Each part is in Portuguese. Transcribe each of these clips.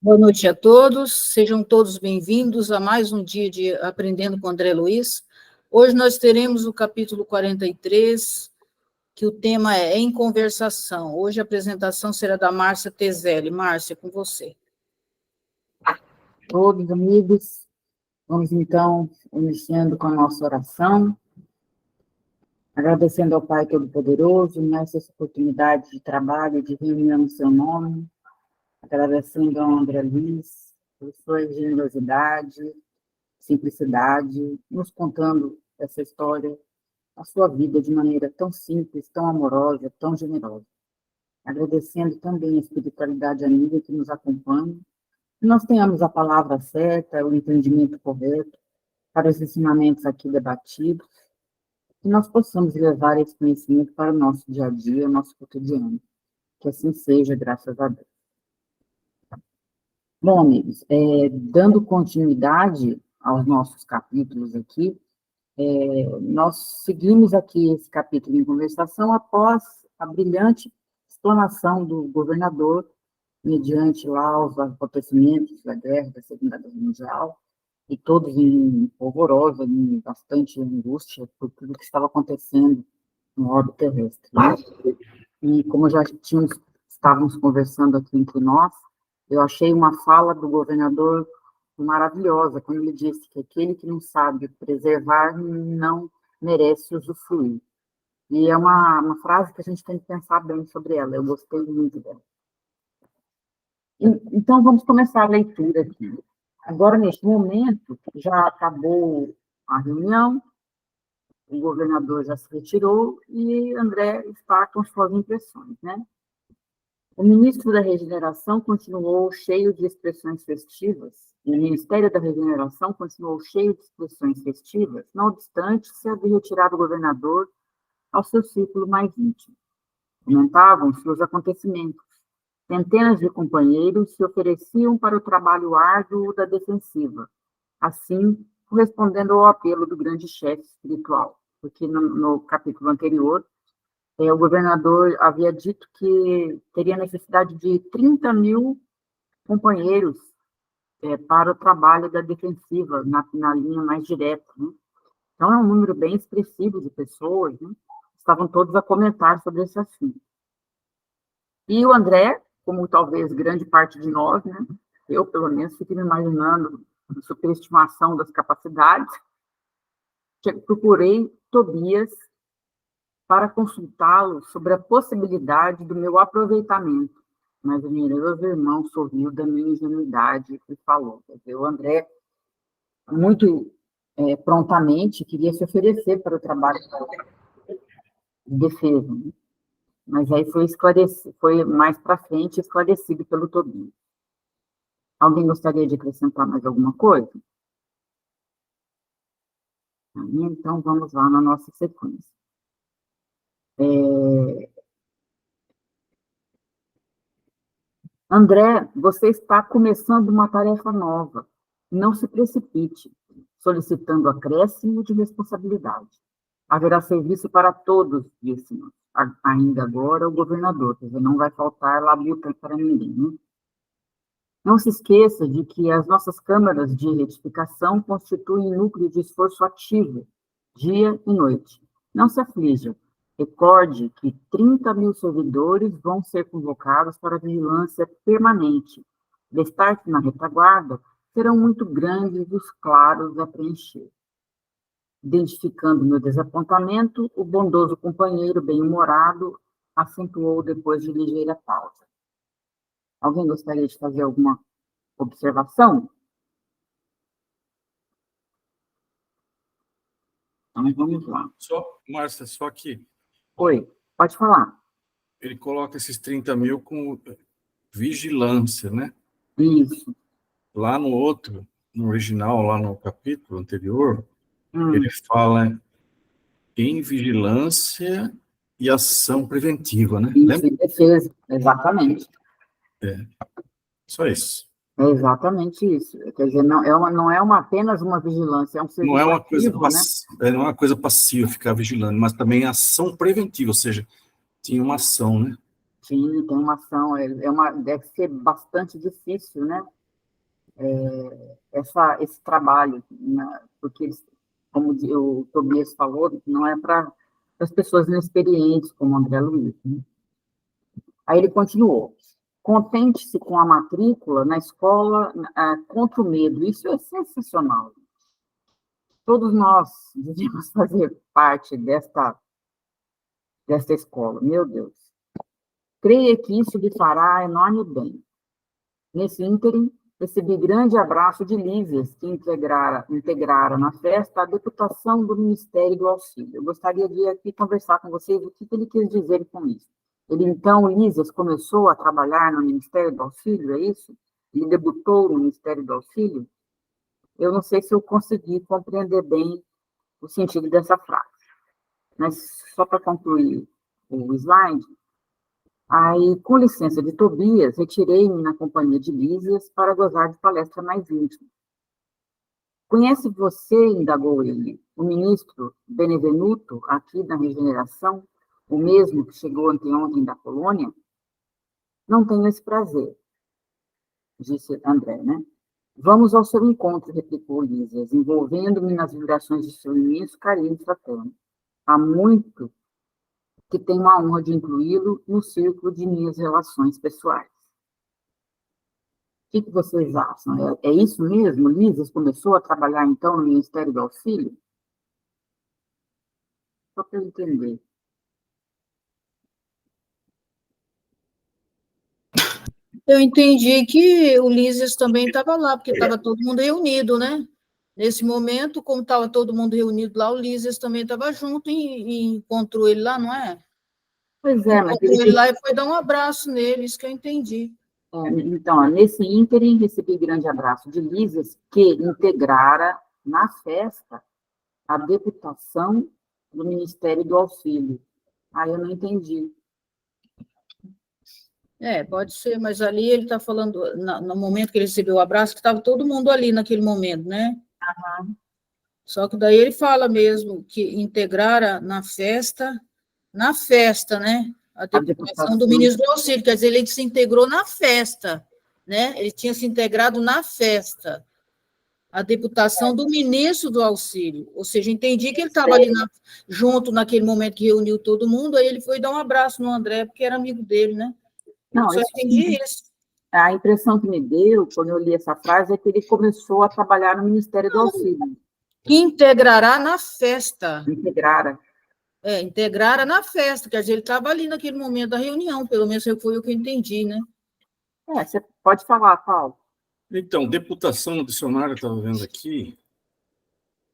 Boa noite a todos, sejam todos bem-vindos a mais um dia de Aprendendo com André Luiz. Hoje nós teremos o capítulo 43, que o tema é Em Conversação. Hoje a apresentação será da Márcia Tezelli. Márcia, com você. Todos amigos, vamos então iniciando com a nossa oração, agradecendo ao Pai Todo-Poderoso nessa oportunidade de trabalho, de reunião no seu nome, agradecendo ao André Luiz por sua generosidade, simplicidade, nos contando essa história, a sua vida de maneira tão simples, tão amorosa, tão generosa. Agradecendo também a espiritualidade amiga que nos acompanha, que nós tenhamos a palavra certa, o entendimento correto para os ensinamentos aqui debatidos, que nós possamos levar esse conhecimento para o nosso dia a dia, nosso cotidiano. Que assim seja, graças a Deus. Bom, amigos, dando continuidade aos nossos capítulos aqui, nós seguimos aqui esse capítulo em conversação após a brilhante explanação do governador, mediante lá os acontecimentos da guerra, da Segunda Guerra Mundial, e todos em polvorosa, em bastante angústia por tudo que estava acontecendo no orbe terrestre. Né? E como já estávamos conversando aqui entre nós, eu achei uma fala do governador maravilhosa, quando ele disse que aquele que não sabe preservar não merece usufruir. E é uma frase que a gente tem que pensar bem sobre ela, eu gostei muito dela. Então, vamos começar a leitura aqui. Agora, neste momento, já acabou a reunião, o governador já se retirou e André está com suas impressões, né? O ministro da Regeneração continuou cheio de expressões festivas, e o Ministério da Regeneração continuou cheio de expressões festivas, não obstante se haver retirado o governador ao seu círculo mais íntimo. Comentavam-se os acontecimentos. Centenas de companheiros se ofereciam para o trabalho árduo da defensiva, assim correspondendo ao apelo do grande chefe espiritual, porque no capítulo anterior, o governador havia dito que teria necessidade de 30 mil companheiros para o trabalho da defensiva, na linha mais direta. Né? Então, é um número bem expressivo de pessoas, né? Estavam todos a comentar sobre esse assunto. E o André, como talvez grande parte de nós, né? Eu, pelo menos, fiquei me imaginando a superestimação das capacidades, que procurei Tobias para consultá-lo sobre a possibilidade do meu aproveitamento. Mas o generoso irmão sorriu da minha ingenuidade e falou. Quer dizer, o André, muito prontamente, queria se oferecer para o trabalho de defesa. Né? Mas aí foi mais para frente esclarecido pelo Tobias. Alguém gostaria de acrescentar mais alguma coisa? Então, vamos lá na nossa sequência. André, você está começando uma tarefa nova. Não se precipite, solicitando acréscimo de responsabilidade. Haverá serviço para todos, disse-nos. Ainda agora o governador, quer dizer, não vai faltar labuta para ninguém. Né? Não se esqueça de que as nossas câmaras de retificação constituem núcleo de esforço ativo, dia e noite. Não se aflija. Recorde que 30 mil servidores vão ser convocados para vigilância permanente. Destaque na retaguarda, serão muito grandes os claros a preencher. Identificando meu desapontamento, o bondoso companheiro bem-humorado acentuou depois de ligeira pausa. Alguém gostaria de fazer alguma observação? Então, vamos lá. Márcia, só que... Oi, pode falar. Ele coloca esses 30 mil com vigilância, né? Isso. Lá no outro, no original, lá no capítulo anterior, ele fala em vigilância e ação preventiva, né? Isso, em defesa, exatamente. Só isso. É exatamente isso. Quer dizer, não é apenas uma vigilância, é um serviço não é uma coisa ativo, né? Não é uma coisa passiva ficar vigilando, mas também ação preventiva, ou seja, tinha uma ação, né? Sim, tem uma ação, deve ser bastante difícil, né? Esse trabalho, né? Porque, como o Tobias falou, não é para as pessoas inexperientes, como o André Luiz, né? Aí ele continuou. Contente-se com a matrícula na escola contra o medo. Isso é sensacional. Todos nós devíamos fazer parte desta escola. Meu Deus. Creia que isso lhe fará enorme bem. Nesse ínterim, recebi grande abraço de Lísias, que integrara na festa a deputação do Ministério do Auxílio. Eu gostaria de aqui conversar com vocês o que ele quis dizer com isso. Ele, então, Lísias, começou a trabalhar no Ministério do Auxílio, é isso? Ele debutou no Ministério do Auxílio? Eu não sei se eu consegui compreender bem o sentido dessa frase. Mas, só para concluir o slide, aí, com licença de Tobias, retirei-me na companhia de Lísias para gozar de palestra mais íntima. Conhece você, indagou ele, o ministro Benevenuto, aqui da Regeneração, o mesmo que chegou anteontem da colônia? Não tenho esse prazer, disse André, né? Vamos ao seu encontro, replicou Lísias, envolvendo-me nas vibrações de seu imenso carinho fraterno. Há muito que tenho a honra de incluí-lo no círculo de minhas relações pessoais. O que vocês acham? É isso mesmo? Lísias começou a trabalhar, então, no Ministério do Auxílio? Só para eu entender. Eu entendi que o Lísias também estava lá, porque estava todo mundo reunido, né? Nesse momento, como estava todo mundo reunido lá, o Lísias também estava junto e encontrou ele lá, não é? Pois é, mas encontrou ele lá e foi dar um abraço nele, isso que eu entendi. Então, nesse ínterim, recebi grande abraço de Lísias, que integrara na festa a deputação do Ministério do Auxílio. Aí eu não entendi. Pode ser, mas ali ele está falando, no momento que ele recebeu o abraço, que estava todo mundo ali naquele momento, né? Uhum. Só que daí ele fala mesmo que integrara na festa, né? A deputação do ministro do Auxílio, quer dizer, ele se integrou na festa, né? Ele tinha se integrado na festa. A deputação do ministro do Auxílio, ou seja, entendi que ele estava ali junto naquele momento que reuniu todo mundo, aí ele foi dar um abraço no André, porque era amigo dele, né? Não, só entendi isso. A impressão que me deu, quando eu li essa frase, é que ele começou a trabalhar no Ministério do Auxílio. Que integrará na festa. Integrara. Integrara na festa, quer dizer, ele estava ali naquele momento da reunião, pelo menos foi o que eu entendi, né? Você pode falar, Paulo. Então, deputação no dicionário, eu estava vendo aqui,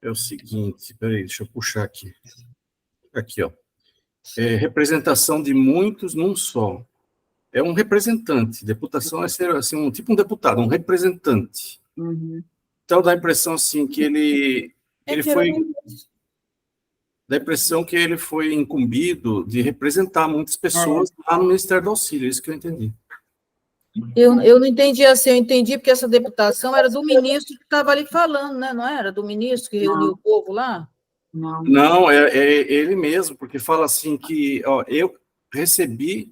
é o seguinte, peraí, deixa eu puxar aqui. Aqui, ó. Representação de muitos num só. É um representante. Deputação é ser assim, tipo um deputado, um representante. Uhum. Então dá a impressão assim que ele foi, dá a impressão que ele foi incumbido de representar muitas pessoas lá no Ministério do Auxílio, é isso que eu entendi. Eu não entendi assim, eu entendi porque essa deputação era do ministro que estava ali falando, né? Não era? Do ministro que reuniu o povo lá? Não, é ele mesmo, porque fala assim que eu recebi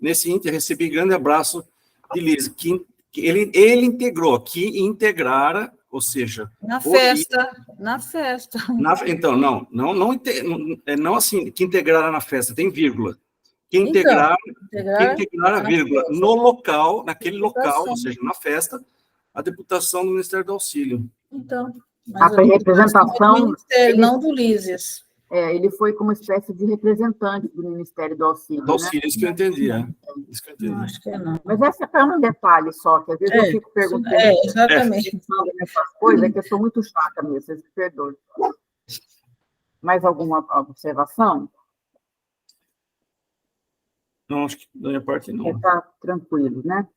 grande abraço de Liz, que ele integrou, que integrara, ou seja... Na festa. Então, não assim, que integrara na festa, tem vírgula. Que integrar a vírgula, no local, naquele local, ou seja, na festa, a deputação do Ministério do Auxílio. Então, a representação do Ministério, não do Lísias. Ele foi como espécie de representante do Ministério do Auxílio. Do Auxílio, né? Isso que eu entendi, Isso que eu entendi. Não, acho que não. Mas esse é um detalhe só, que às vezes eu fico perguntando. Exatamente. Essas coisas, é que eu sou muito chata mesmo, vocês me perdoem. Mais alguma observação? Não, acho que da minha parte não. Está tranquilo, né?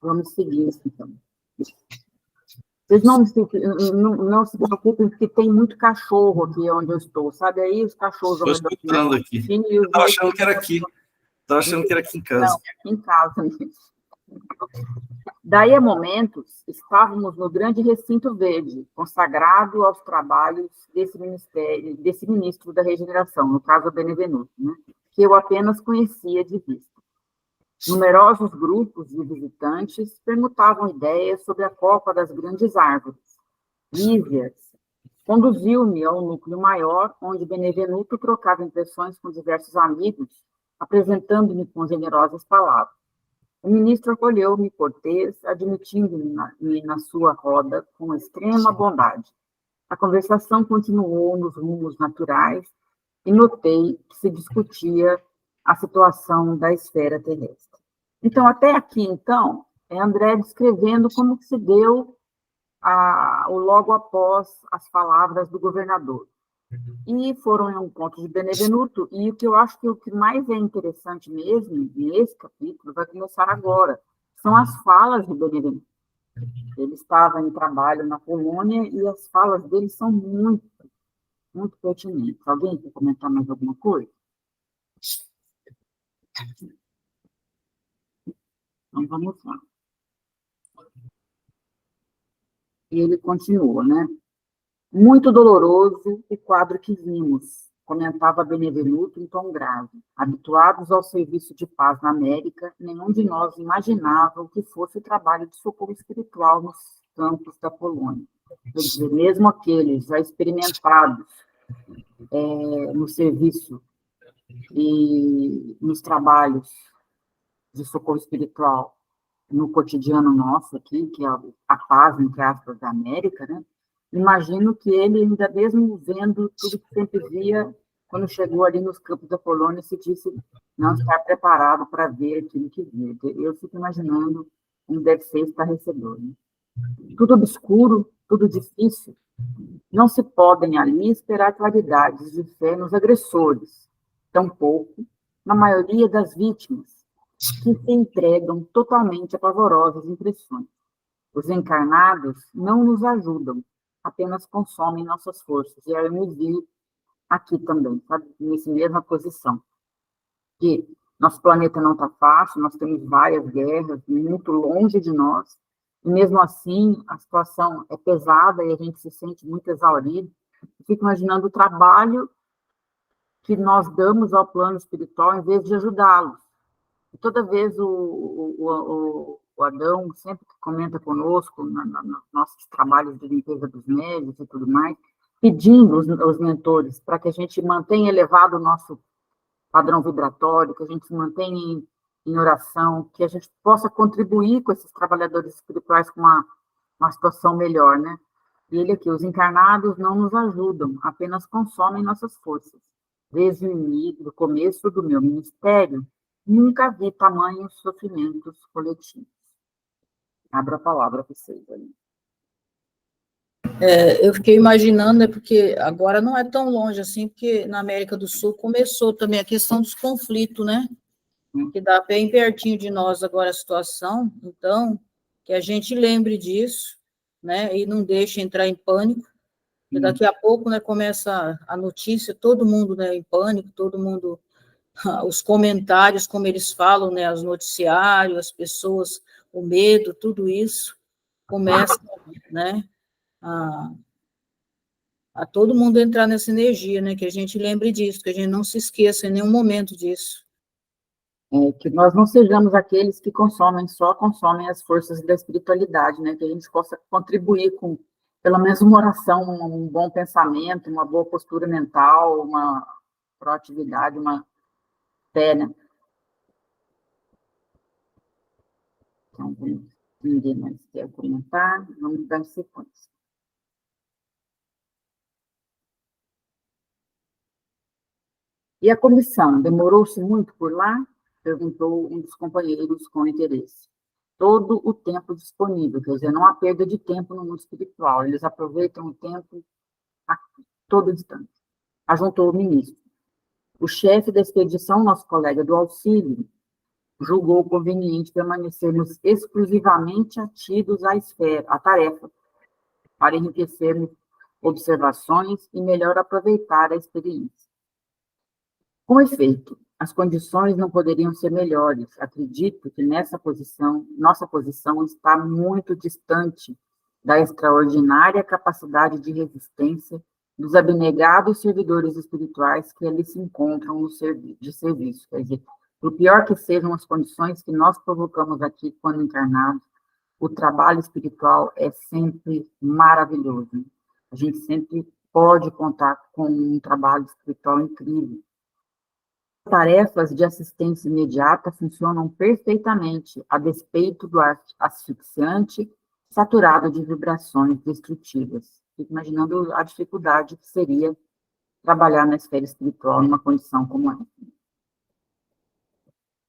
Vamos seguir, então. Vocês não se preocupem, porque tem muito cachorro aqui onde eu estou, sabe? Aí os cachorros... Estou escutando aqui. Eu estava achando que era aqui. Estava achando que era aqui em casa. Não, aqui em casa mesmo. Daí a momentos, estávamos no grande recinto verde, consagrado aos trabalhos desse ministro da Regeneração, no caso, o Benevenuto, né? Que eu apenas conhecia de vista. Numerosos grupos de visitantes permutavam ideias sobre a copa das grandes árvores. Lísias conduziu-me ao núcleo maior, onde Benevenuto trocava impressões com diversos amigos, apresentando-me com generosas palavras. O ministro acolheu-me cortês, admitindo-me na sua roda com extrema bondade. A conversação continuou nos rumos naturais e notei que se discutia a situação da esfera terrestre. Então, até aqui, então, é André descrevendo como que se deu o logo após as palavras do governador. E foram em um ponto de Benevenuto, e o que eu acho que o que mais é interessante mesmo, nesse capítulo, vai começar agora, são as falas de Benevenuto. Ele estava em trabalho na Polônia, e as falas dele são muito, muito pertinentes. Alguém quer comentar mais alguma coisa? Então, vamos lá. E ele continua, né? Muito doloroso o quadro que vimos, comentava Benevenuto em tom grave. Habituados ao serviço de paz na América, nenhum de nós imaginava o que fosse o trabalho de socorro espiritual nos campos da Polônia. Quer dizer, mesmo aqueles já experimentados no serviço e nos trabalhos de socorro espiritual no cotidiano nosso aqui, que é a paz, entre aspas, da América, né? Imagino que ele, ainda mesmo vendo tudo que sempre via, quando chegou ali nos campos da Polônia, se disse não estar preparado para ver aquilo que via. Eu fico imaginando como deve ser estarrecedor. Né? Tudo obscuro, tudo difícil. Não se podem ali esperar claridades de fé nos agressores, tampouco na maioria das vítimas, que se entregam totalmente a pavorosas impressões. Os encarnados não nos ajudam, apenas consomem nossas forças. E aí eu me vi aqui também, sabe? Nessa mesma posição. Que nosso planeta não está fácil, nós temos várias guerras muito longe de nós, e mesmo assim a situação é pesada e a gente se sente muito exaurido. Eu fico imaginando o trabalho que nós damos ao plano espiritual em vez de ajudá-los. E toda vez o Adão sempre comenta conosco nos nossos trabalhos de limpeza dos médios e tudo mais, pedindo os mentores para que a gente mantenha elevado o nosso padrão vibratório, que a gente se mantenha em oração, que a gente possa contribuir com esses trabalhadores espirituais com uma situação melhor, né? E ele aqui, os encarnados não nos ajudam, apenas consomem nossas forças. Desde o início, do começo do meu ministério, nunca vi tamanhos sofrimentos coletivos. Abro a palavra para vocês ali. Eu fiquei imaginando, né, porque agora não é tão longe assim, porque na América do Sul começou também a questão dos conflitos, né? Que dá bem pertinho de nós agora a situação, então, que a gente lembre disso, né, e não deixe entrar em pânico, porque daqui a pouco, né, começa a notícia, todo mundo, né, em pânico, todo mundo, os comentários, como eles falam, né, os noticiários, as pessoas, o medo, tudo isso começa, né, a todo mundo entrar nessa energia, né, que a gente lembre disso, que a gente não se esqueça em nenhum momento disso. Que nós não sejamos aqueles que só consomem as forças da espiritualidade, né, que a gente possa contribuir com, pelo menos, uma oração, um bom pensamento, uma boa postura mental, uma proatividade, uma fé, né. Então, ninguém mais quer comentar, vamos dar sequência. E a comissão, demorou-se muito por lá? Perguntou um dos companheiros com interesse. Todo o tempo disponível, quer dizer, não há perda de tempo no mundo espiritual, eles aproveitam o tempo a todo instante. Ajuntou o ministro. O chefe da expedição, nosso colega do auxílio, julgou conveniente permanecermos exclusivamente atidos à tarefa, para enriquecermos observações e melhor aproveitar a experiência. Com efeito, as condições não poderiam ser melhores. Acredito que nossa posição está muito distante da extraordinária capacidade de resistência dos abnegados servidores espirituais que ali se encontram de serviço. Quer dizer, Por pior que sejam as condições que nós provocamos aqui quando encarnados, o trabalho espiritual é sempre maravilhoso. A gente sempre pode contar com um trabalho espiritual incrível. Tarefas de assistência imediata funcionam perfeitamente, a despeito do ar asfixiante, saturado de vibrações destrutivas. Fico imaginando a dificuldade que seria trabalhar na esfera espiritual numa condição como essa.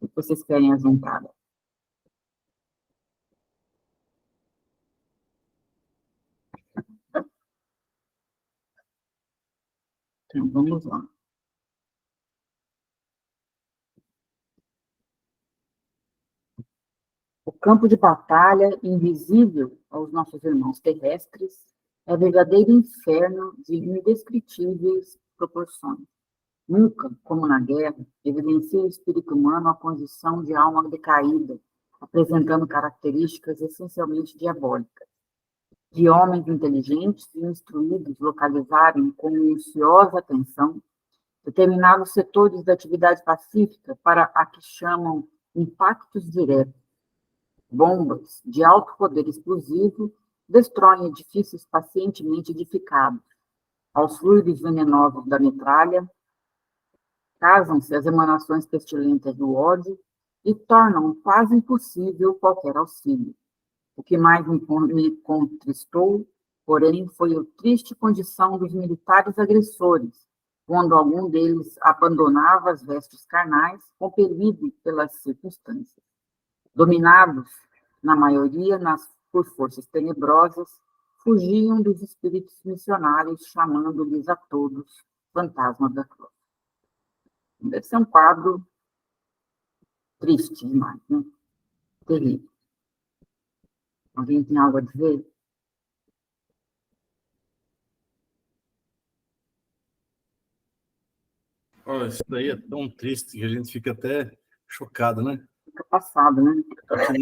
O que vocês querem ajuntar? Então, vamos lá. O campo de batalha, invisível aos nossos irmãos terrestres, é verdadeiro inferno de indescritíveis proporções. Nunca, como na guerra, evidencia o espírito humano a condição de alma decaída, apresentando características essencialmente diabólicas. De homens inteligentes e instruídos localizarem com minuciosa atenção determinados setores da atividade pacífica para a que chamam impactos diretos. Bombas de alto poder explosivo destroem edifícios pacientemente edificados. Aos fluidos venenosos da metralha, casam-se as emanações pestilentas do ódio e tornam quase impossível qualquer auxílio. O que mais me contristou, porém, foi a triste condição dos militares agressores, quando algum deles abandonava as vestes carnais, compelido pelas circunstâncias. Dominados, na maioria, por forças tenebrosas, fugiam dos espíritos missionários, chamando-lhes a todos fantasmas da cruz. Deve ser um quadro triste demais, né? Terrível. Alguém tem algo a dizer? Olha, isso daí é tão triste que a gente fica até chocado, né? Fica passado, né?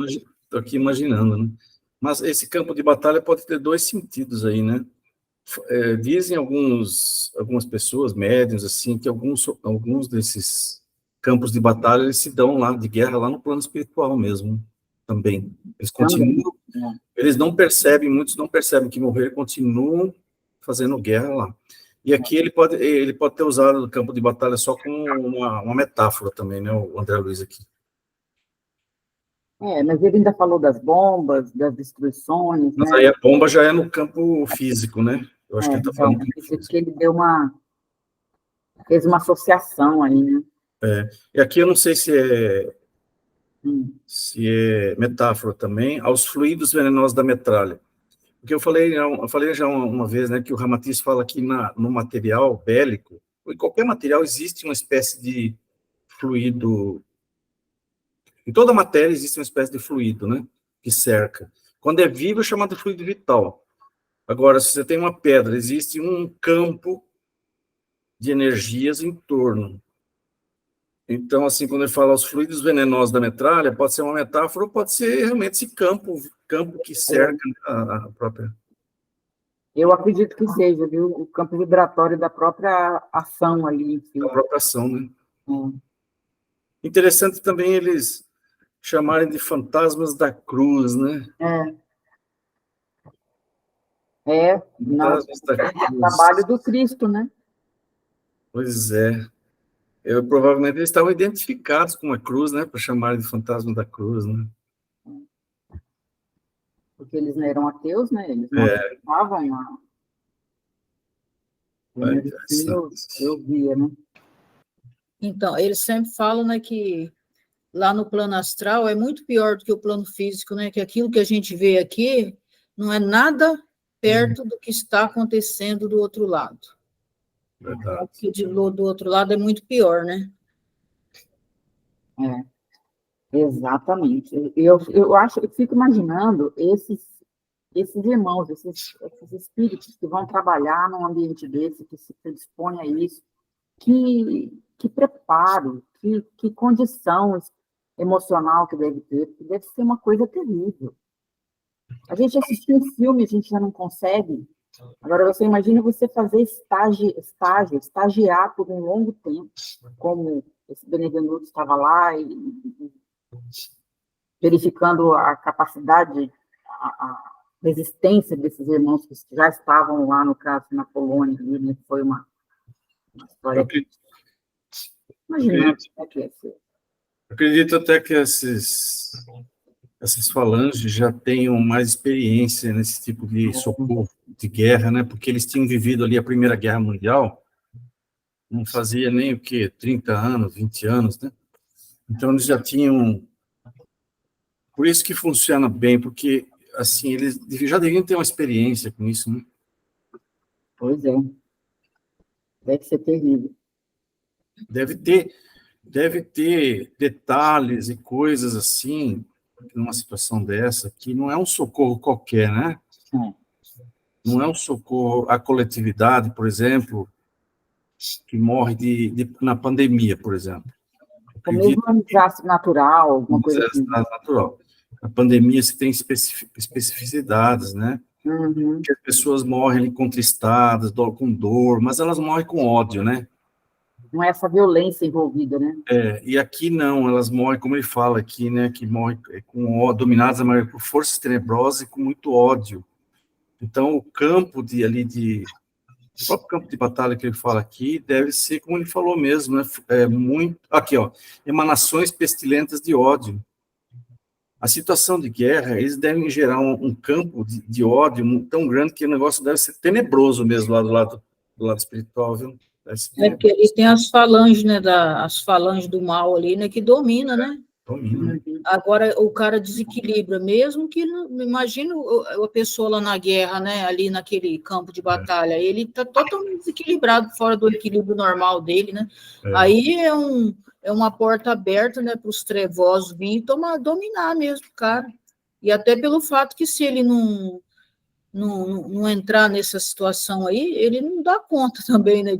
Estou aqui imaginando, né? Mas esse campo de batalha pode ter dois sentidos aí, né? Dizem algumas pessoas, médiuns, assim, que alguns desses campos de batalha, eles se dão lá, de guerra, lá no plano espiritual mesmo, também. Eles continuam, eles não percebem, muitos não percebem que morrer, continuam fazendo guerra lá. E aqui ele pode ter usado o campo de batalha só como uma metáfora também, né, o André Luiz aqui. Mas ele ainda falou das bombas, das destruições, mas né? aí a bomba já é no campo físico, né? Eu acho que ele está falando. Que ele fez uma associação aí, né? E aqui eu não sei se é metáfora também, aos fluidos venenosos da metralha. Porque eu falei já uma vez, né, que o Ramatiz fala que no material bélico, em qualquer material existe uma espécie de fluido. Em toda matéria existe uma espécie de fluido, né, que cerca. Quando é vivo é chamado de fluido vital. Agora, se você tem uma pedra, existe um campo de energias em torno. Então, assim, quando ele fala os fluidos venenosos da metralha, pode ser uma metáfora ou pode ser realmente esse campo que cerca a própria... Eu acredito que seja, viu? O campo vibratório da própria ação ali. Da própria ação, né? Hum. Interessante também eles chamarem de fantasmas da cruz, né? Fantasmas da cruz. Trabalho do Cristo, né? Pois é. Provavelmente eles estavam identificados com a cruz, né? Para chamarem de fantasma da cruz, né? Porque eles não eram ateus, né? Eles não acreditavam na... Eu via, né? Então, eles sempre falam, né, que lá no plano astral é muito pior do que o plano físico, né? Que aquilo que a gente vê aqui não é nada perto do que está acontecendo do outro lado. Verdade. O que do outro lado é muito pior, né? Exatamente. Eu fico imaginando esses irmãos, esses espíritos que vão trabalhar num ambiente desse, que se predispõe a isso, que preparo, que condição emocional que deve ter, porque deve ser uma coisa terrível. A gente assistiu um filme, a gente já não consegue. Agora, você imagina você fazer estagiar por um longo tempo, como esse Benevenuto estava lá e verificando a capacidade, a resistência desses irmãos que já estavam lá, no caso, na Polônia, né? Foi uma história... Imaginando o que é ser. Acredito até que essas falanges já tenham mais experiência nesse tipo de socorro de guerra, né? Porque eles tinham vivido ali a Primeira Guerra Mundial, não fazia nem o quê? 30 anos, 20 anos, né? Então, eles já tinham... Por isso que funciona bem, porque, assim, eles já deviam ter uma experiência com isso, né? Pois é. Deve ser terrível. Deve ter detalhes e coisas assim, numa situação dessa, que não é um socorro qualquer, né? Não é um socorro à coletividade, por exemplo, que morre na pandemia, por exemplo. Ou mesmo um desastre natural, alguma coisa assim. Natural. A pandemia se tem especificidades, né? Uhum. Que as pessoas morrem contristadas, com dor, mas elas morrem com ódio, né? Não é essa violência envolvida, né? E aqui não, elas morrem, como ele fala aqui, né? Que morrem dominadas por forças tenebrosas e com muito ódio. Então, o campo o próprio campo de batalha que ele fala aqui deve ser, como ele falou mesmo, né? Aqui, ó, emanações pestilentas de ódio. A situação de guerra, eles devem gerar um campo de ódio tão grande que o negócio deve ser tenebroso mesmo lá do lado espiritual, viu? Porque ele tem as falanges, né, as falanges do mal ali, né, que domina, né? Domina. Agora, o cara desequilibra, mesmo que, imagina a pessoa lá na guerra, né, ali naquele campo de batalha, ele está totalmente desequilibrado, fora do equilíbrio normal dele, né? Aí é uma porta aberta, né, para os trevosos virem dominar mesmo o cara. E até pelo fato que se ele não entrar nessa situação aí, ele não dá conta também, né,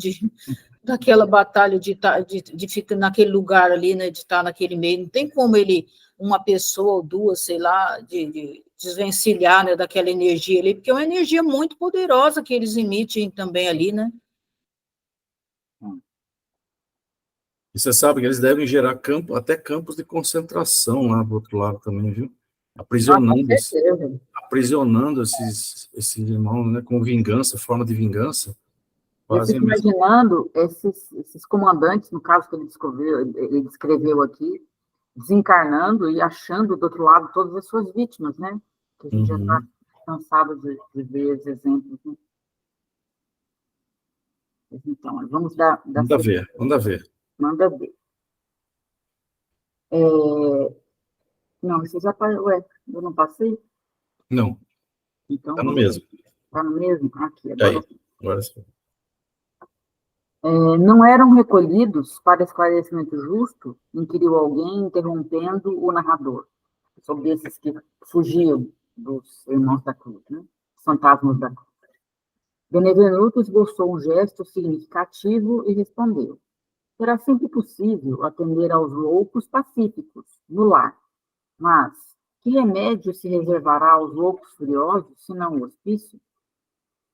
daquela batalha de ficar naquele lugar ali, né, de estar naquele meio. Não tem como uma pessoa ou duas, sei lá, de desvencilhar, né, daquela energia ali, porque é uma energia muito poderosa que eles emitem também ali, né? E você sabe que eles devem gerar até campos de concentração lá do outro lado também, viu? Aprisionando esses irmãos, né, com vingança, forma de vingança. Eu fico imaginando esses comandantes, no caso que ele descreveu aqui, desencarnando e achando do outro lado todas as suas vítimas, né? Que a gente já está cansado de ver os exemplos, né? Então, vamos dar Manda ver. Manda ver. Não, você já está... Ué, eu não passei? Não. Então, está no mesmo. Está no mesmo? Aqui, agora sim. Não eram recolhidos para esclarecimento justo, inquiriu alguém, interrompendo o narrador, sobre esses que fugiam dos irmãos da cruz, né? Fantasmas da cruz. Benevenuto esboçou um gesto significativo e respondeu: será sempre possível atender aos loucos pacíficos, no lar, mas que remédio se reservará aos loucos furiosos, se não o hospício?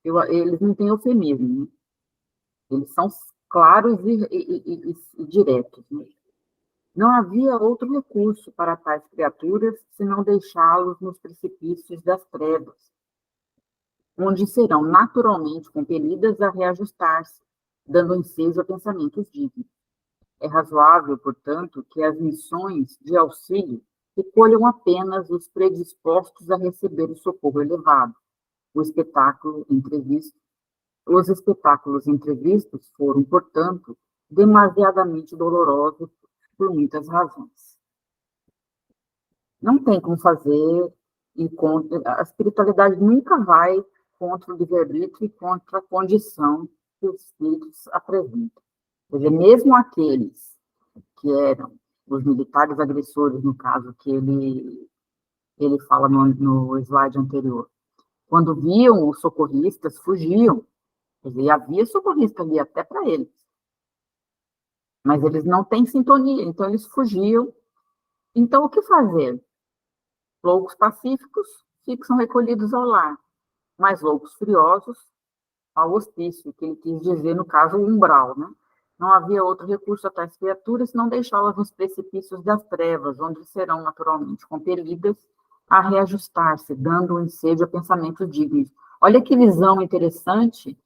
Eles não têm eufemismo, né? Eles são claros e diretos, né? Não havia outro recurso para tais criaturas senão deixá-los nos precipícios das trevas, onde serão naturalmente compelidas a reajustar-se, dando ensejo a pensamentos dignos. É razoável, portanto, que as missões de auxílio recolham apenas os predispostos a receber o socorro elevado. Os espetáculos entrevistos foram, portanto, demasiadamente dolorosos por muitas razões. Não tem como fazer, a espiritualidade nunca vai contra o livre-arbítrio e contra a condição que os espíritos apresentam. Quer dizer, mesmo aqueles que eram os militares agressores, no caso que ele fala no slide anterior, quando viam os socorristas, fugiam. Quer dizer, havia socorrista ali até para eles. Mas eles não têm sintonia, então eles fugiam. Então, o que fazer? Loucos pacíficos ficam recolhidos ao lar, mas loucos furiosos ao hospício, que ele quis dizer, no caso, o umbral, né? Não havia outro recurso a tais criaturas senão deixá-las nos precipícios das trevas, onde serão naturalmente compelidas a reajustar-se, dando um ensejo a pensamentos dignos. Olha que visão interessante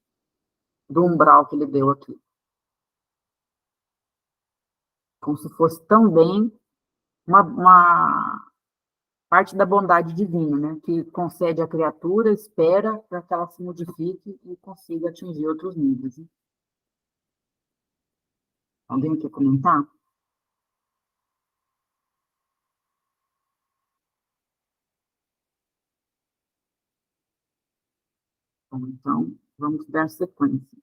do umbral que ele deu aqui. Como se fosse também uma parte da bondade divina, né? Que concede à criatura, espera para que ela se modifique e consiga atingir outros níveis. Né? Alguém quer comentar? Bom, então, vamos dar sequência.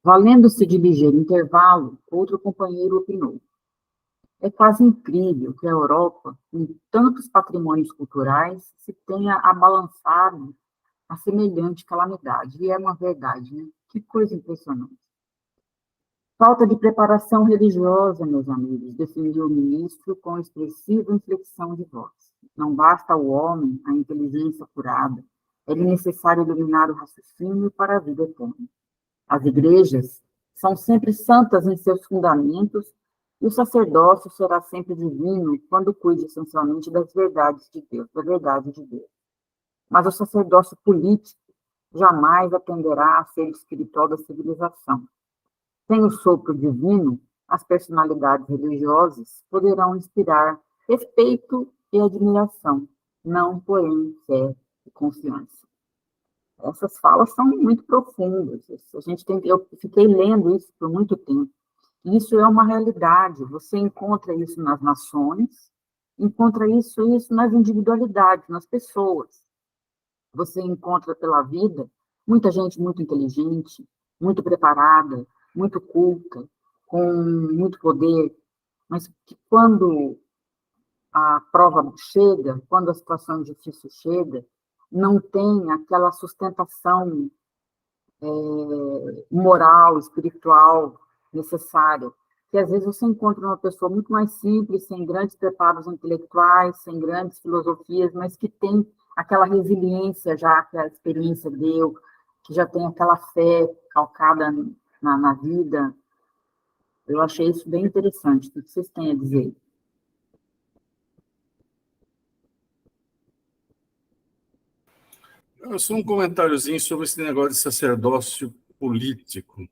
Valendo-se de ligeiro intervalo, outro companheiro opinou. É quase incrível que a Europa, com tantos patrimônios culturais, se tenha abalançado a semelhante calamidade. E é uma verdade, né? Que coisa impressionante. Falta de preparação religiosa, meus amigos, definiu o ministro com expressiva inflexão de voz. Não basta ao homem a inteligência curada, é-lhe necessário iluminar o raciocínio para a vida eterna. As igrejas são sempre santas em seus fundamentos e o sacerdócio será sempre divino quando cuide essencialmente das verdades de Deus, da verdade de Deus. Mas o sacerdócio político jamais atenderá a ser espiritual da civilização. Sem o sopro divino, as personalidades religiosas poderão inspirar respeito e admiração, não, porém, fé e confiança. Essas falas são muito profundas. Eu fiquei lendo isso por muito tempo. Isso é uma realidade. Você encontra isso nas nações, encontra isso nas individualidades, nas pessoas. Você encontra pela vida muita gente muito inteligente, muito preparada, muito culta, com muito poder, mas que quando a prova chega, quando a situação difícil chega, não tem aquela sustentação moral, espiritual necessária, que às vezes você encontra uma pessoa muito mais simples, sem grandes preparos intelectuais, sem grandes filosofias, mas que tem aquela resiliência já que a experiência deu, que já tem aquela fé calcada na vida. Eu achei isso bem interessante. O que vocês têm a dizer? Só um comentáriozinho sobre esse negócio de sacerdócio político,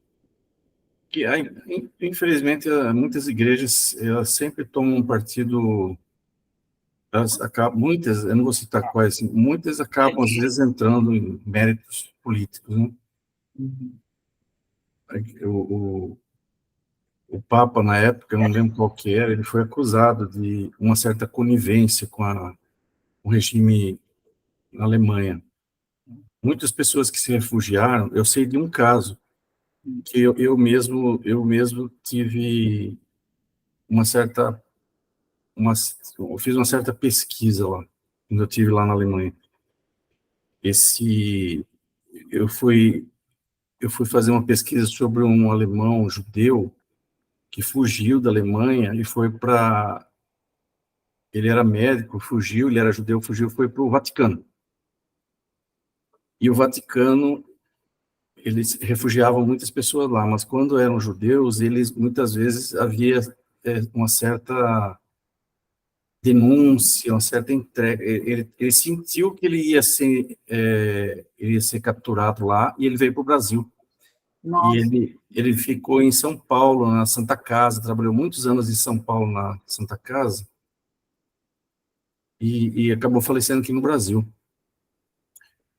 que infelizmente muitas igrejas elas sempre tomam um partido, muitas, eu não vou citar quais, muitas acabam às vezes entrando em méritos políticos, né? O Papa, na época, eu não lembro qual que era, ele foi acusado de uma certa conivência com o regime na Alemanha. Muitas pessoas que se refugiaram, eu sei de um caso, que eu mesmo tive eu fiz uma certa pesquisa lá, quando eu estive lá na Alemanha. Eu fui fazer uma pesquisa sobre um alemão judeu que fugiu da Alemanha e foi para... Ele era médico, fugiu, ele era judeu, fugiu, foi para o Vaticano. E o Vaticano, eles refugiavam muitas pessoas lá, mas quando eram judeus, eles muitas vezes havia uma certa denúncia, uma certa entrega. Ele sentiu que ele ia ser capturado lá e ele veio para o Brasil. Nossa. E ele ficou em São Paulo, na Santa Casa, trabalhou muitos anos em São Paulo, na Santa Casa, e acabou falecendo aqui no Brasil.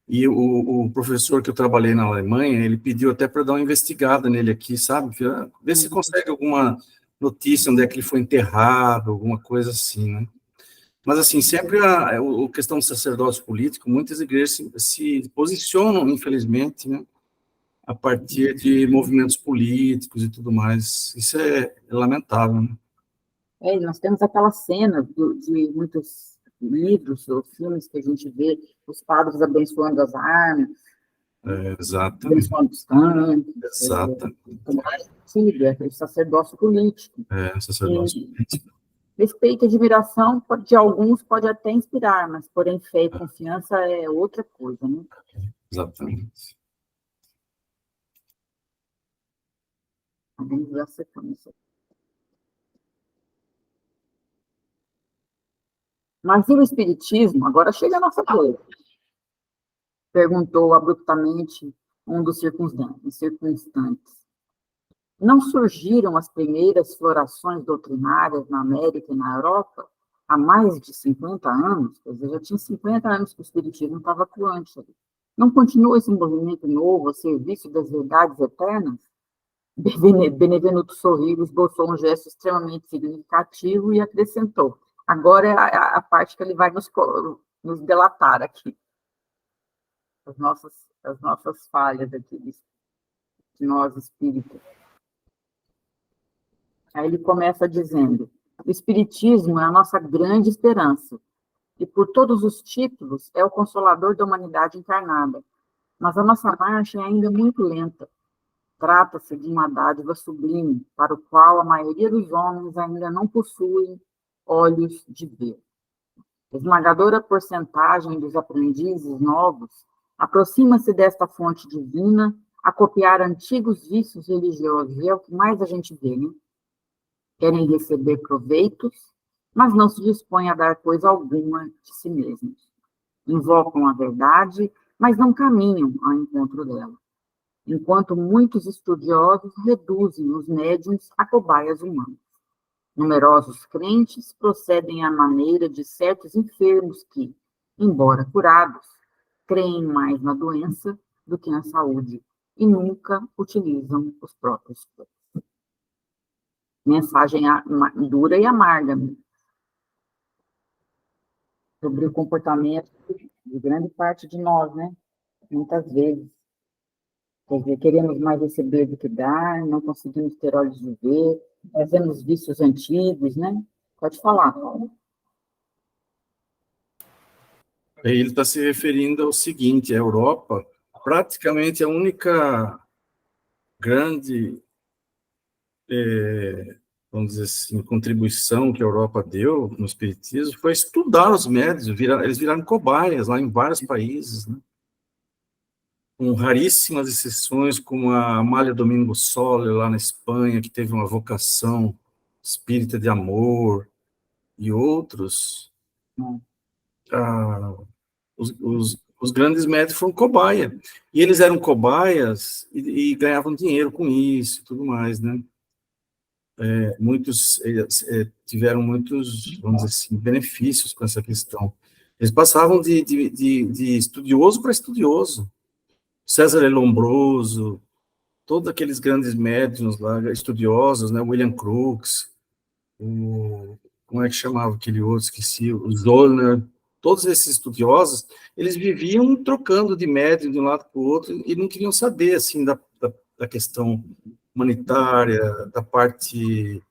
E o professor que eu trabalhei na Alemanha, ele pediu até para dar uma investigada nele aqui, sabe? Ver se consegue alguma notícia onde é que ele foi enterrado, alguma coisa assim, né? Mas, assim, sempre a questão do sacerdócio político, muitas igrejas se posicionam, infelizmente, né, a partir de movimentos políticos e tudo mais. Isso é lamentável, né? Nós temos aquela cena de muitos livros ou filmes que a gente vê os padres abençoando as armas, Exato. abençoando os tanques. Exato. É o sacerdócio político. Sacerdócio político. Respeito e admiração de alguns pode até inspirar, mas, porém, fé e confiança é outra coisa, né? Exatamente. Vamos ver a sequência. Mas e o Espiritismo? Agora chega a nossa vez. Perguntou abruptamente um dos circunstantes. Não surgiram as primeiras florações doutrinárias na América e na Europa há mais de 50 anos? Quer dizer, já tinha 50 anos que o Espiritismo estava atuante ali. Não continua esse movimento novo a serviço das verdades eternas? Benevenuto sorriu, esboçou um gesto extremamente significativo e acrescentou. Agora é a parte que ele vai nos delatar aqui. As nossas falhas aqui, de nós espíritas. Aí ele começa dizendo, o Espiritismo é a nossa grande esperança, e por todos os títulos é o consolador da humanidade encarnada, mas a nossa marcha é ainda muito lenta. Trata-se de uma dádiva sublime, para o qual a maioria dos homens ainda não possuem olhos de ver. Esmagadora porcentagem dos aprendizes novos aproxima-se desta fonte divina a copiar antigos vícios religiosos, e é o que mais a gente vê, né? Querem receber proveitos, mas não se dispõem a dar coisa alguma de si mesmos. Invocam a verdade, mas não caminham ao encontro dela. Enquanto muitos estudiosos reduzem os médiuns a cobaias humanas. Numerosos crentes procedem à maneira de certos enfermos que, embora curados, creem mais na doença do que na saúde e nunca utilizam os próprios corpos. Mensagem dura e amarga, né? Sobre o comportamento de grande parte de nós, né? Muitas vezes. Quer dizer, queremos mais receber do que dar, não conseguimos ter olhos de ver, fazemos vícios antigos, né? Pode falar, Paulo. Ele está se referindo ao seguinte, a Europa, praticamente a única grande, vamos dizer assim, contribuição que a Europa deu no espiritismo foi estudar os médios, eles viraram cobaias lá em vários países, né? Com raríssimas exceções, como a Amália Domingo Soler, lá na Espanha, que teve uma vocação espírita de amor, e outros, os grandes médicos foram cobaia. E eles eram cobaias e ganhavam dinheiro com isso e tudo mais, né? Muitos tiveram muitos, vamos dizer assim, benefícios com essa questão. Eles passavam de estudioso para estudioso. César Lombroso, todos aqueles grandes médiuns lá, estudiosos, né? William Crookes, como é que chamava aquele outro, esqueci, o Zollner, todos esses estudiosos, eles viviam trocando de médium de um lado para o outro e não queriam saber, assim, da questão humanitária, da parte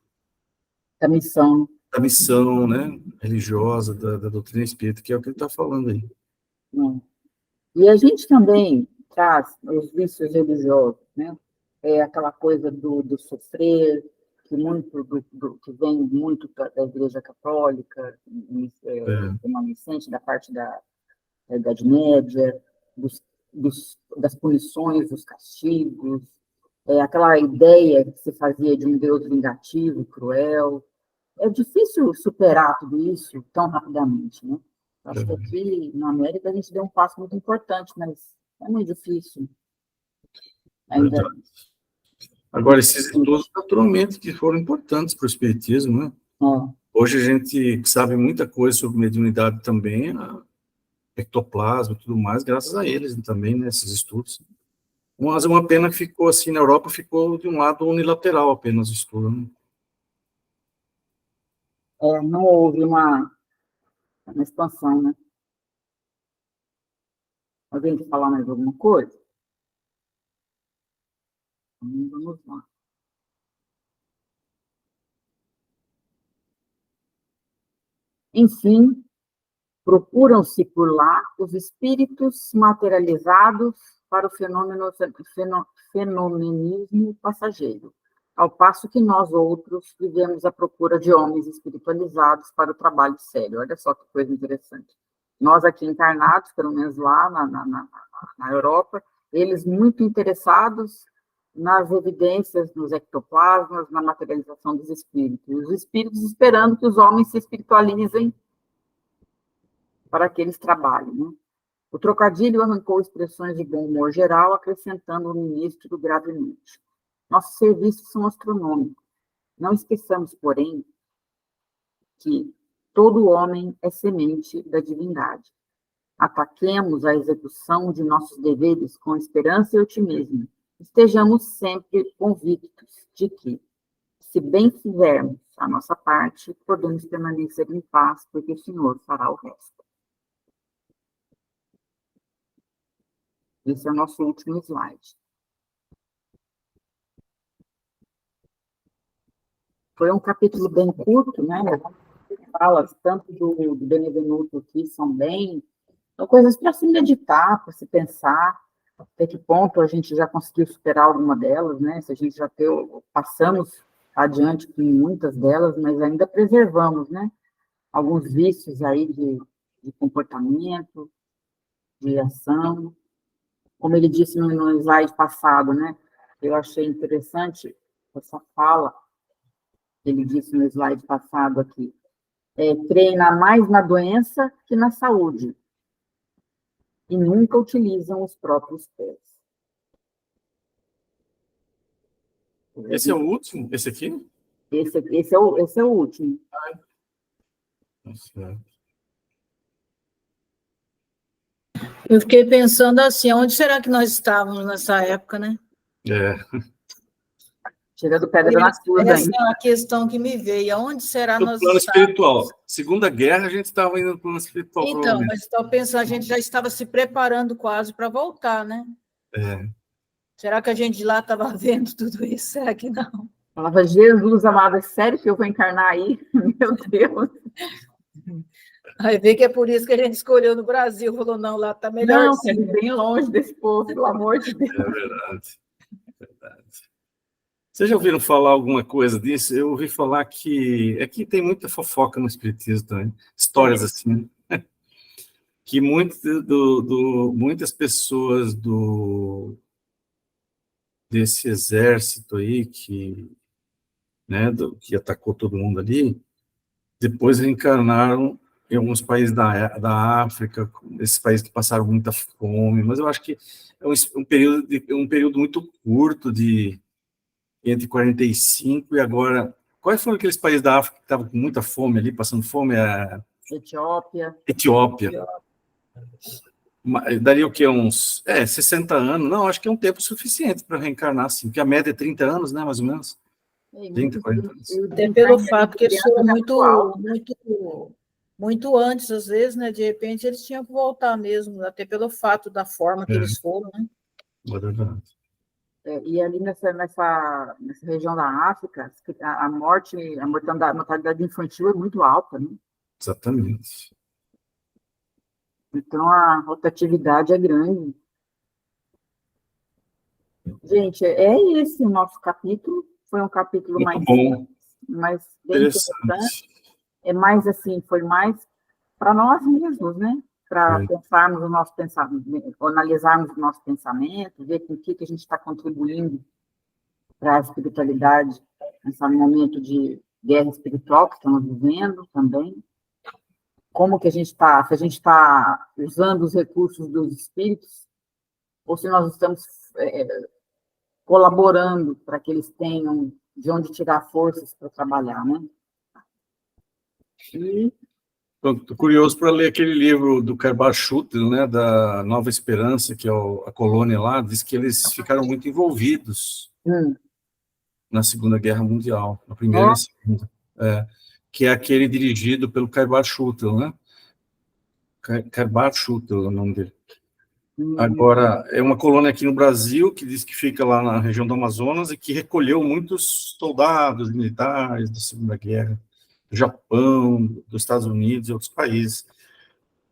Da missão. Da missão, né, religiosa, da doutrina espírita, que é o que ele está falando aí. E a gente também traz os vícios religiosos, né? Aquela coisa do sofrer, que vem muito da Igreja Católica, remanescente da parte da Idade Média, das punições, dos castigos, aquela ideia que se fazia de um Deus vingativo, cruel. É difícil superar tudo isso tão rapidamente, né? Acho que aqui na América a gente deu um passo muito importante, mas é muito difícil. Ainda. Agora, esses estudos, naturalmente, que foram importantes para o espiritismo, né? Hoje a gente sabe muita coisa sobre mediunidade também, ectoplasma e tudo mais, graças a eles também, né, esses estudos. Mas uma pena que ficou assim, na Europa ficou de um lado unilateral apenas o estudo, né? Não houve uma expansão, né? Alguém quer falar mais alguma coisa? Vamos lá. Enfim, procuram-se por lá os espíritos materializados para o fenomenismo passageiro, ao passo que nós outros vivemos à procura de homens espiritualizados para o trabalho sério. Olha só que coisa interessante. Nós aqui encarnados, pelo menos lá na Europa, eles muito interessados nas evidências, nos ectoplasmas, na materialização dos espíritos. E os espíritos esperando que os homens se espiritualizem para que eles trabalhem, né? O trocadilho arrancou expressões de bom humor geral, acrescentando o ministro gravemente. Nossos serviços são astronômicos. Não esqueçamos, porém, que todo homem é semente da divindade. Ataquemos a execução de nossos deveres com esperança e otimismo. Estejamos sempre convictos de que, se bem fizermos a nossa parte, podemos permanecer em paz, porque o Senhor fará o resto. Esse é o nosso último slide. Foi um capítulo bem curto, né? Falas tanto do Benevenuto aqui são coisas para se meditar, para se pensar, até que ponto a gente já conseguiu superar alguma delas, né? Se a gente já passamos adiante com muitas delas, mas ainda preservamos, né? Alguns vícios aí de comportamento, de ação. Como ele disse no slide passado, né? Eu achei interessante essa fala que ele disse no slide passado aqui. Treina mais na doença que na saúde. E nunca utilizam os próprios pés. Esse é o último? Esse aqui? Esse é o último. Nossa. Eu fiquei pensando assim, onde será que nós estávamos nessa época, né? Tirando pedra na cruz Essa ainda. é uma questão que me veio. Aonde será No nós plano estávamos? espiritual. Segunda Guerra, a gente estava indo no plano espiritual. Então, mas estou pensando, a gente já estava se preparando quase para voltar, né? Será que a gente de lá estava vendo tudo isso? Será que não? Falava, Jesus amado, é sério que eu vou encarnar aí? Meu Deus. Aí vê que é por isso que a gente escolheu no Brasil. Falou, não, lá está melhor. Não, quero ir bem longe desse povo, pelo amor de Deus. É verdade. Vocês já ouviram falar alguma coisa disso? Eu ouvi falar que... Aqui tem muita fofoca no espiritismo também. Histórias assim. Que muitas pessoas desse exército aí que atacou todo mundo ali, depois reencarnaram em alguns países da África, esses países que passaram muita fome, mas eu acho que é um período muito curto entre 45 e agora. Quais foram aqueles países da África que estavam com muita fome ali, passando fome? Etiópia. Daria o quê? Uns 60 anos? Não, acho que é um tempo suficiente para reencarnar, assim, porque a média é 30 anos, né, mais ou menos. 30, 40 anos. Até pelo fato que eles foram muito antes, às vezes, né? De repente, eles tinham que voltar mesmo, até pelo fato da forma que eles foram, né? E ali nessa região da África, a mortalidade infantil é muito alta, né? Exatamente. Então, a rotatividade é grande. Gente, é esse o nosso capítulo. Foi um capítulo mais bem interessante. É mais assim, foi mais para nós mesmos, né? Para pensarmos o nosso pensamento, analisarmos o nosso pensamento, ver com o que a gente está contribuindo para a espiritualidade nesse momento de guerra espiritual que estamos vivendo também. Como que a gente está, se a gente está usando os recursos dos espíritos, ou se nós estamos colaborando para que eles tenham de onde tirar forças para trabalhar, né? Estou curioso para ler aquele livro do Karl Schutel, né, da Nova Esperança, que é a colônia lá, diz que eles ficaram muito envolvidos na Segunda Guerra Mundial, na Primeira e na Segunda, que é aquele dirigido pelo Karl Schutel, né? Karl Schutel é o nome dele. Agora, é uma colônia aqui no Brasil, que diz que fica lá na região do Amazonas e que recolheu muitos soldados militares da Segunda Guerra, do Japão, dos Estados Unidos e outros países.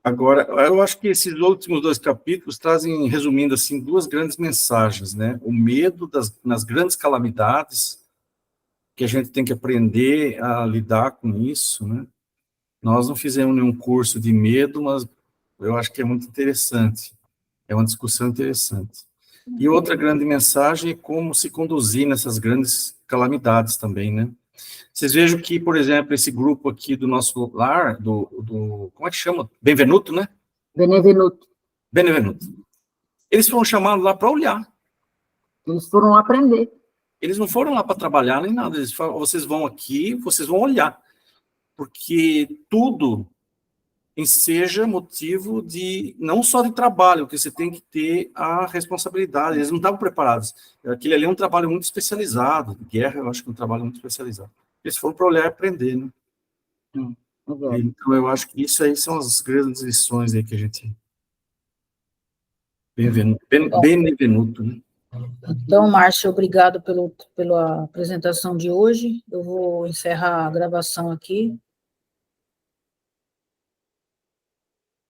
Agora, eu acho que esses últimos 2 capítulos trazem, resumindo assim, 2 grandes mensagens, né? O medo nas grandes calamidades, que a gente tem que aprender a lidar com isso, né? Nós não fizemos nenhum curso de medo, mas eu acho que é muito interessante. É uma discussão interessante. E outra grande mensagem é como se conduzir nessas grandes calamidades também, né? Vocês vejam que, por exemplo, esse grupo aqui do nosso lar, como é que chama? Benvenuto, né? Benevenuto. Benevenuto. Eles foram chamados lá para olhar. Eles foram aprender. Eles não foram lá para trabalhar nem nada. Eles falaram, vocês vão aqui, vocês vão olhar. Porque tudo seja motivo de, não só de trabalho, que você tem que ter a responsabilidade. Eles não estavam preparados. Aquele ali é um trabalho muito especializado. De guerra, eu acho que é um trabalho muito especializado. Eles foram para olhar e aprender, né? Então, eu acho que isso aí são as grandes lições aí que a gente... Benevenuto, né? Então, Márcio, obrigado pela apresentação de hoje. Eu vou encerrar a gravação aqui.